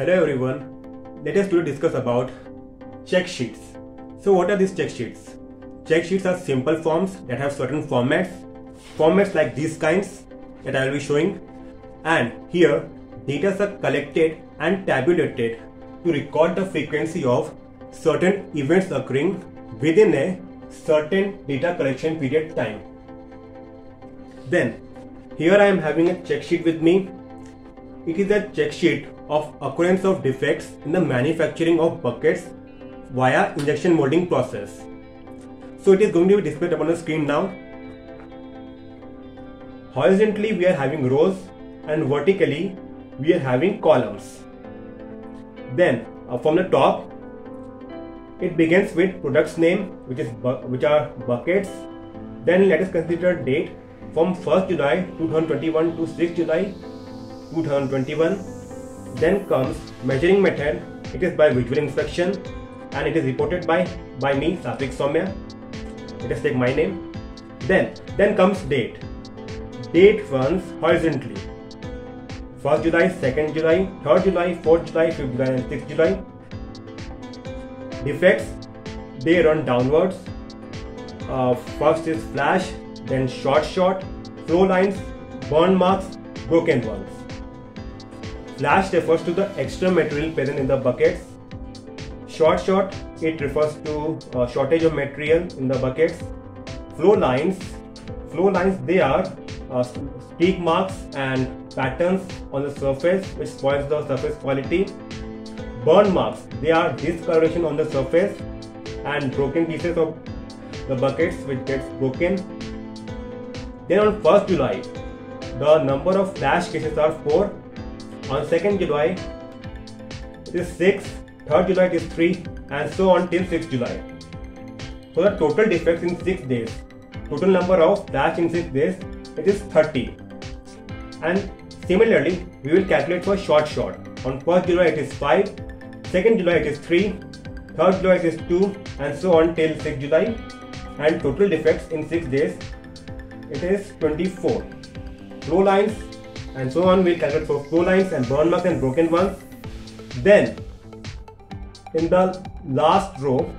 Hello everyone, let us today discuss about check sheets. So what are these check sheets? Check sheets are simple forms that have certain formats like these kinds that I will be showing, and here data are collected and tabulated to record the frequency of certain events occurring within a certain data collection period time. Then here I am having a check sheet with me. It is a check sheet of occurrence of defects in the manufacturing of buckets via injection molding process. So it is going to be displayed upon the screen now. Horizontally we are having rows and vertically we are having columns. Then from the top it begins with product's name, which are buckets. Then let us consider date from 1st July 2021 to 6th July 2021. Then comes measuring method. It is by visual inspection and it is reported by me, Satvik Soumya. Let us take my name. Then comes date. Date runs horizontally. 1st July, 2nd July, 3rd July, 4th July, 5th July and 6th July. Defects, they run downwards. First is flash, then short, flow lines, burn marks, broken ones. Flash refers to the extra material present in the buckets. Short, it refers to shortage of material in the buckets. Flow lines, they are streak marks and patterns on the surface which spoils the surface quality. Burn marks, they are discoloration on the surface, and broken pieces of the buckets which gets broken. Then on 1st July, the number of flash cases are 4. On 2nd July, it is 6. 3rd July it is 3, and so on till 6th July. So the total defects in 6 days, total number of flash in 6 days, it is 30. And similarly, we will calculate for short. On 1st July it is 5, 2nd July it is 3, 3rd July it is 2, and so on till 6th July. And total defects in 6 days, it is 24. Flow lines and so on, we will calculate for flow lines and burn marks and broken ones. Then in the last row,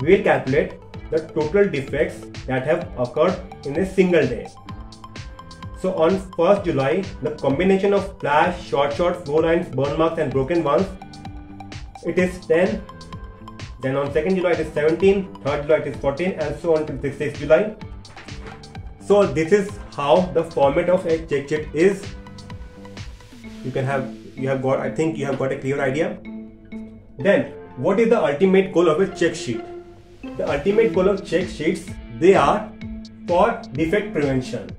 we will calculate the total defects that have occurred in a single day. So on 1st July, the combination of flash, short, flow lines, burn marks and broken ones, it is 10. Then on 2nd July it is 17, 3rd July it is 14, and so on to 6th July. So this is how the format of a check sheet is. I think you have got a clear idea. Then what is the ultimate goal of a check sheet? The ultimate goal of check sheets, they are for defect prevention,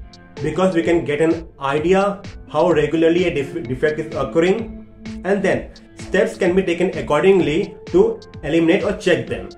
because we can get an idea how regularly a defect is occurring, and then steps can be taken accordingly to eliminate or check them.